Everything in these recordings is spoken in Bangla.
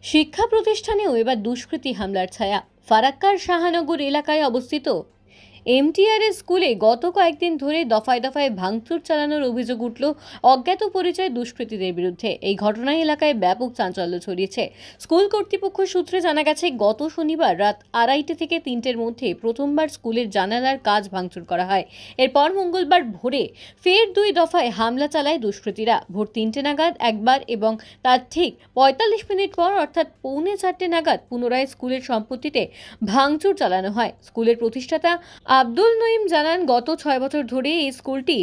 শিক্ষা প্রতিষ্ঠানেও এবার দুষ্কৃতী হামলার ছায়া। ফারাক্কার শাহানগর এলাকায় অবস্থিত এমটিআরএস স্কুলে গত কয়েকদিন ধরে দফায় দফায় ভাঙচুর চালানোর অভিযোগ উঠল অজ্ঞাত পরিচয় দুষ্কৃতীদের বিরুদ্ধে। এই ঘটনায় এলাকায় ব্যাপক চাঞ্চল্য ছড়িয়েছে। স্কুল কর্তৃপক্ষ সূত্রে জানা গেছে, গত শনিবার রাত 2:30 থেকে 3টের মধ্যে প্রথমবার স্কুলের জানালার কাজ ভাঙচুর করা হয়। এরপর মঙ্গলবার ভোরে ফের 2 দফায় হামলা চালায় দুষ্কৃতীরা। ভোর 3টে নাগাদ একবার এবং তার ঠিক 45 মিনিট পর অর্থাৎ পৌনে 4টে নাগাদ পুনরায় স্কুলের সম্পত্তিতে ভাঙচুর চালানো হয়। স্কুলের প্রতিষ্ঠাতা আব্দুল নঈম জানান, গত 6 বছর ধরে এই স্কুলটি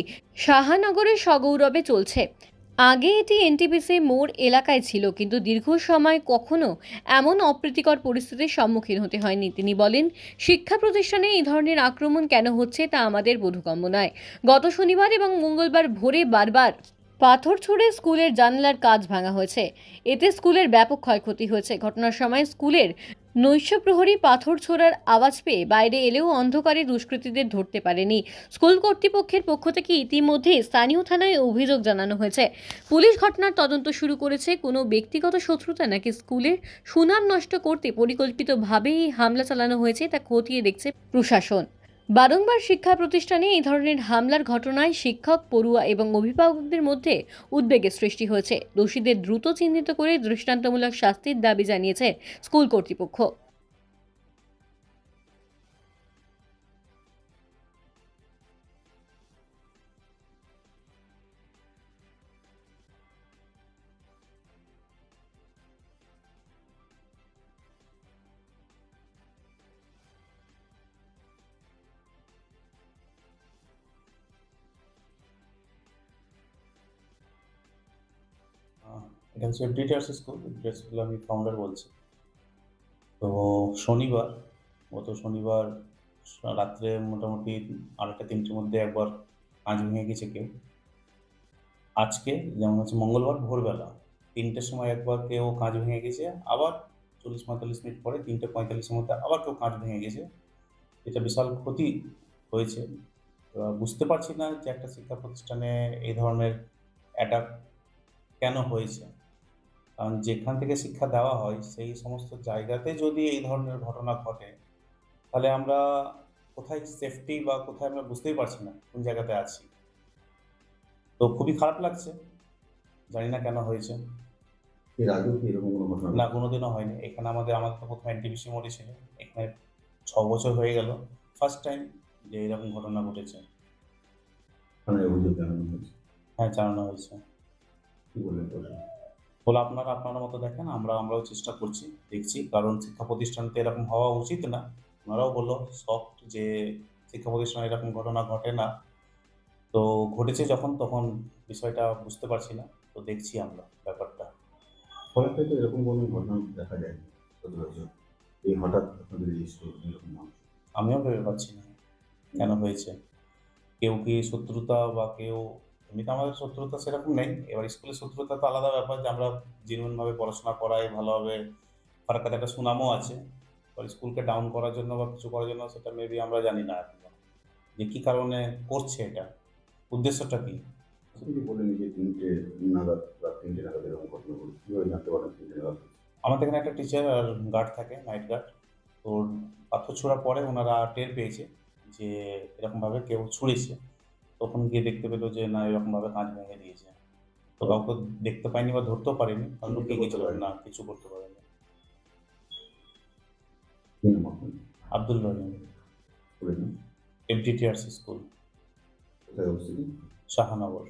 শাহানগরের সগৌরবে চলছে। আগে এটি এনটিপিসি মোড় এলাকায় ছিল, কিন্তু দীর্ঘ সময় কখনো এমন অপ্রীতিকর পরিস্থিতির সম্মুখীন হতে হয়নি। তিনি বলেন, শিক্ষা প্রতিষ্ঠানে এই ধরনের আক্রমণ কেন হচ্ছে তা আমাদের বোধগম্য নয়। গত শনিবার এবং মঙ্গলবার ভোরে বারবার পাথর ছুঁড়ে স্কুলের জানলার কাচ ভাঙা হয়েছে। এতে স্কুলের ব্যাপক ক্ষয়ক্ষতি হয়েছে। ঘটনার সময় স্কুলের নৈশ প্রহরী পাথর ছোড়ার আওয়াজ পেয়ে বাইরে এলেও অন্ধকারে দুষ্কৃতীদের ধরতে পারেনি। স্কুল কর্তৃপক্ষের পক্ষ থেকে ইতিমধ্যে স্থানীয় থানায় অভিযোগ জানানো হয়েছে। পুলিশ ঘটনার তদন্ত শুরু করেছে। কোনো ব্যক্তিগত শত্রুতা নাকি স্কুলের সুনাম নষ্ট করতে পরিকল্পিতভাবে এই হামলা চালানো হয়েছে তা খতিয়ে দেখছে প্রশাসন। বারংবার শিক্ষা প্রতিষ্ঠানে এই ধরনের হামলার ঘটনায় শিক্ষক, পড়ুয়া এবং অভিভাবকদের মধ্যে উদ্বেগের সৃষ্টি হয়েছে। দোষীদের দ্রুত চিহ্নিত করে দৃষ্টান্তমূলক শাস্তির দাবি জানিয়েছে স্কুল কর্তৃপক্ষ। এটা হচ্ছে এফডিটিআরসি স্কুল। এফডিটিআরসি স্কুল আমি ফাউন্ডার বলছি। তো শনিবার, গত শনিবার রাত্রে মোটামুটি 2:30-3টের মধ্যে একবার কাঁচ ভেঙে গেছে কেউ। আজকে যেমন হচ্ছে মঙ্গলবার ভোরবেলা 3টের সময় একবার কেউ কাঁচ ভেঙে গেছে, আবার 40-45 মিনিট পরে 3টে 45-এর মধ্যে আবার কেউ কাঁচ ভেঙে গেছে। এটা বিশাল ক্ষতি হয়েছে। বুঝতে পারছি না যে একটা শিক্ষা প্রতিষ্ঠানে এই ধরনের অ্যাটাক কেন হয়েছে। কারণ যেখান থেকে শিক্ষা দেওয়া হয় সেই সমস্ত জায়গাতে যদি এই ধরনের ঘটনা ঘটে, তাহলে আমরা কোথায় সেফটি বা কোথায় আমরা বুঝতেই পারছি না কোন জায়গাতে আছি। তো খুবই খারাপ লাগছে। জানি না কেন হয়েছে। এর আগেও কি এরকম কোনো ঘটনা না, কোনোদিনও হয়নি। এখানে আমার তো প্রথমে এনটিপিসি মোড়ে ছিল। এখানে 6 বছর হয়ে গেল। ফার্স্ট টাইম যে এরকম ঘটনা ঘটেছে। থানায় অভিযোগ জানানো হয়েছে? হ্যাঁ, জানানো হয়েছে। কি বললেন প্রশাসন? বলে আপনারা মতো দেখেন, আমরাও চেষ্টা করছি, দেখছি। কারণ শিক্ষা প্রতিষ্ঠানতে এরকম হওয়া উচিত না। ওনারাও বললো সফট যে শিক্ষা প্রতিষ্ঠানে এরকম ঘটনা ঘটে না। তো ঘটেছে যখন তখন বিষয়টা বুঝতে পারছি না। তো দেখছি আমরা ব্যাপারটা। ফলাফলে তো এরকম কোনো ঘটনা দেখা যায়নি সচরাচর। এই হঠাৎ আপনাদের এই স্কুল এরকম নাম। আমিও ভেবে পাচ্ছি না কেন হয়েছে। কেউ কি শত্রুতা বা কেউ, এমনিতে আমাদের শত্রুতা সেরকম নেই। এবার স্কুলের শত্রুতা তো আলাদা ব্যাপার, যে আমরা জেনুইনভাবে পড়াশোনা করাই, ভালোভাবে ফারাক্কাতে একটা সুনামও আছে। এবার স্কুলকে ডাউন করার জন্য বা কিছু করার জন্য সেটা মেবি আমরা জানি না এখনো যে কী কারণে করছে এটা, উদ্দেশ্যটা কী। আপনি যে বললেন যে 3টে নাগাদ, রাত 3টে নাগাদ এরকম ঘটনা ঘটেছে, কীভাবে জানতে পারলেন 3টে নাগাদ হয়েছে? আমাদের এখানে একটা টিচার আর গার্ড থাকে, নাইট গার্ড। তো পাথর ছোঁড়ার পরে ওনারা টের পেয়েছে যে এরকমভাবে কেউ ছুঁড়েছে। তখন গিয়ে দেখতে পেল যে না, এরকমভাবে কাঁচ ভেঙে দিয়েছে। তো কাউকে দেখতে পাইনি বা ধরতেও পারিনি, কারণ লুকিয়ে গেছিল। না, কিছু করতে পারেনি। কি নাম আপনার? আব্দুল রহিম। স্কুলের নাম? এফডিটিআরসি স্কুল, কোথায় অবস্থিত? শাহানগর।